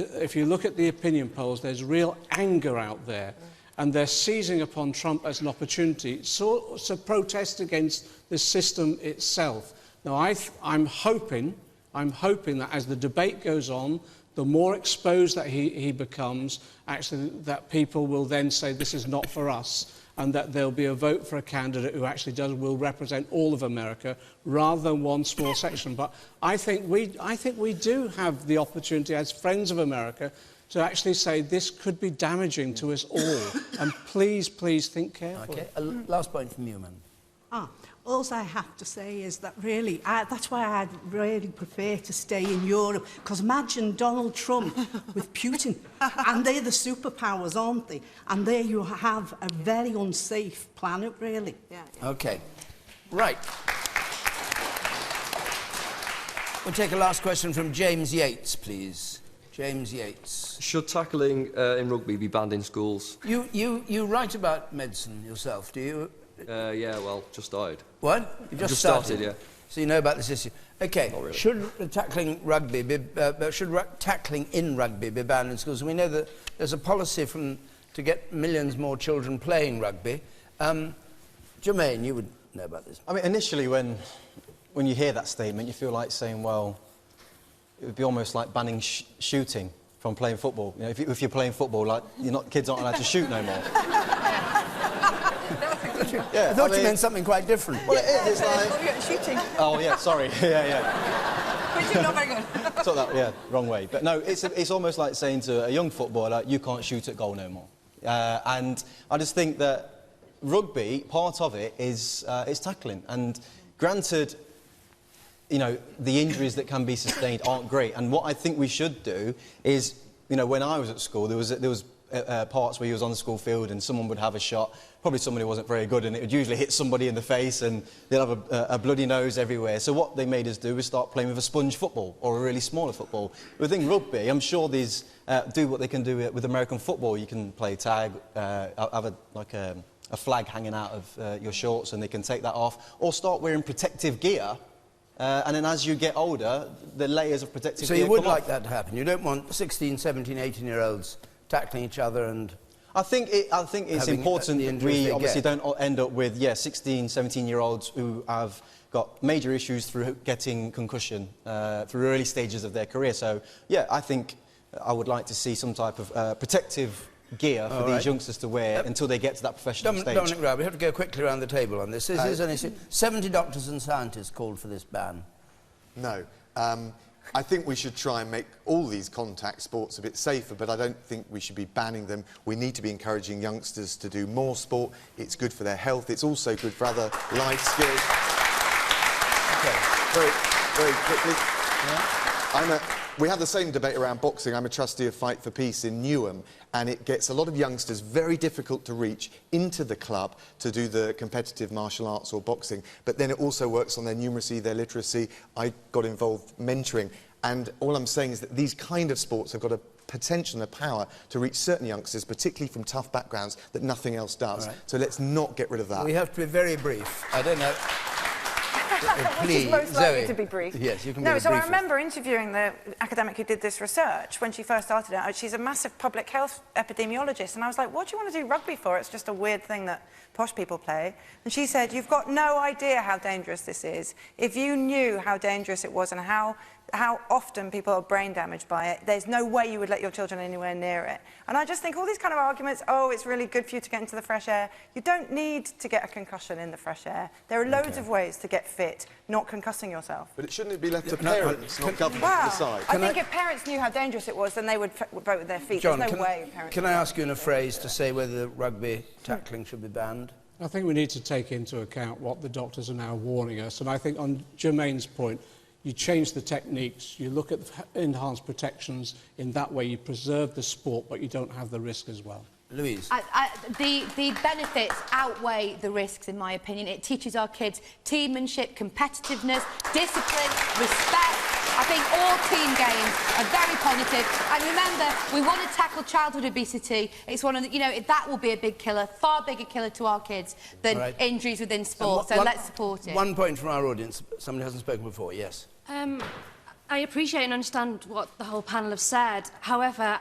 the opinion polls, there's real anger out there, and they're seizing upon Trump as an opportunity to protest against the system itself. Now, I'm hoping that as the debate goes on, the more exposed that he becomes, actually, that people will then say this is not for us, and that there'll be a vote for a candidate who actually will represent all of America rather than one small section. But I think we do have the opportunity as friends of America to actually say this could be damaging to us all. And please think carefully. Okay, last point from you, man. All I have to say is that really, that's why I'd really prefer to stay in Europe. Because imagine Donald Trump with Putin. And they're the superpowers, aren't they? And there you have a very unsafe planet, really. Yeah. OK. Right. We'll take a last question from James Yates, please. James Yates. Should tackling in rugby be banned in schools? You write about medicine yourself, do you? Yeah, well, just started. What? You just started, yeah. So you know about this issue. OK, really. Should tackling in rugby be banned in schools? We know that there's a policy to get millions more children playing rugby. Jermaine, you would know about this. I mean, initially, when you hear that statement, you feel like saying, well, it would be almost like banning shooting from playing football. You know, if you're playing football, like, kids aren't allowed to shoot no more. Yeah, I thought you meant something quite different. Well, it is. It's like... shooting. Oh, yeah, sorry. yeah. Which is not very good. Took that, yeah, wrong way. But no, it's almost like saying to a young footballer, you can't shoot at goal no more. And I just think that rugby, part of it is tackling. And granted, you know, the injuries that can be sustained aren't great. And what I think we should do is, you know, when I was at school, there was parts where you was on the school field and someone would have a shot, probably somebody wasn't very good, and it would usually hit somebody in the face and they'd have a bloody nose everywhere. So what they made us do was start playing with a sponge football or a really smaller football. Within rugby, I'm sure these do what they can do with American football. You can play tag, have a flag hanging out of your shorts, and they can take that off, or start wearing protective gear. And then as you get older, the layers of protective gear So you would come like off. that to happen? You don't want 16, 17, 18-year-olds tackling each other and... I think it's important that we obviously don't end up with 16, 17-year-olds who have got major issues through getting concussion through early stages of their career. So yeah, I think I would like to see some type of protective gear for these youngsters to wear until they get to that professional stage. Dominic Raab, we have to go quickly around the table on this. Is only 70 doctors and scientists called for this ban? No. I think we should try and make all these contact sports a bit safer, but I don't think we should be banning them. We need to be encouraging youngsters to do more sport. It's good for their health. It's also good for other life skills. Okay, very quickly. Yeah. We have the same debate around boxing. I'm a trustee of Fight for Peace in Newham, and it gets a lot of youngsters very difficult to reach into the club to do the competitive martial arts or boxing. But then it also works on their numeracy, their literacy. I got involved mentoring, and all I'm saying is that these kind of sports have got a potential and a power to reach certain youngsters, particularly from tough backgrounds, that nothing else does. Right. So let's not get rid of that. We have to be very brief. I don't know... Which is most likely to be brief. Yes, you can No, be so brief. I remember interviewing the academic who did this research when she first started out. She's a massive public health epidemiologist, and I was like, what do you want to do rugby for? It's just a weird thing that posh people play. And she said, you've got no idea how dangerous this is. If you knew how dangerous it was and how often people are brain damaged by it, there's no way you would let your children anywhere near it. And I just think all these kind of arguments, oh, it's really good for you to get into the fresh air. You don't need to get a concussion in the fresh air. There are loads of ways to get fit, not concussing yourself. But it shouldn't be left to parents, not government to decide. I think if parents knew how dangerous it was, then they would vote with their feet. John, There's no way parents... Can I ask you in a phrase to say whether rugby tackling should be banned? I think we need to take into account what the doctors are now warning us. And I think on Jermaine's point, you change the techniques, you look at enhanced protections. In that way, you preserve the sport, but you don't have the risk as well. Louise? The benefits outweigh the risks, in my opinion. It teaches our kids teammanship, competitiveness, discipline, respect. I think all team games are very positive. And remember, we want to tackle childhood obesity. It's one of the, you know, that will be a big killer, far bigger killer to our kids than injuries within sport. So let's support it. One point from our audience. Somebody hasn't spoken before. Yes. I appreciate and understand what the whole panel have said. However,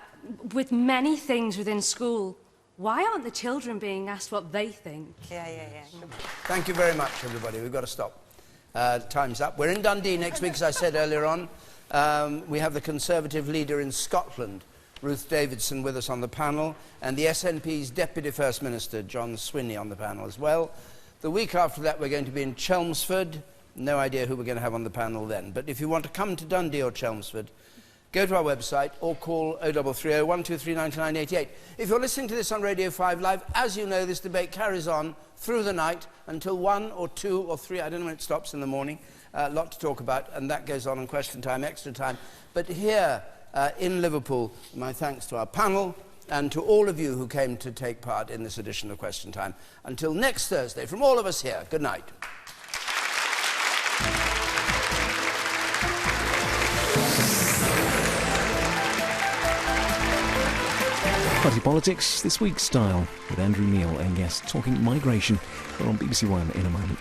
with many things within school, why aren't the children being asked what they think? Yeah. Thank you very much, everybody. We've got to stop. Time's up. We're in Dundee next week, as I said earlier on. We have the Conservative leader in Scotland, Ruth Davidson, with us on the panel, and the SNP's Deputy First Minister, John Swinney, on the panel as well. The week after that, we're going to be in Chelmsford. No idea who we're going to have on the panel then. But if you want to come to Dundee or Chelmsford, go to our website or call 0330 123 9988. If you're listening to this on Radio 5 Live, as you know, this debate carries on through the night until 1 or 2 or 3, I don't know when it stops in the morning. A lot to talk about, and that goes on Question Time, Extra Time. But here in Liverpool, my thanks to our panel and to all of you who came to take part in this edition of Question Time. Until next Thursday, from all of us here, good night. Party Politics, this week's style, with Andrew Neil and guests talking migration. We're on BBC One in a moment.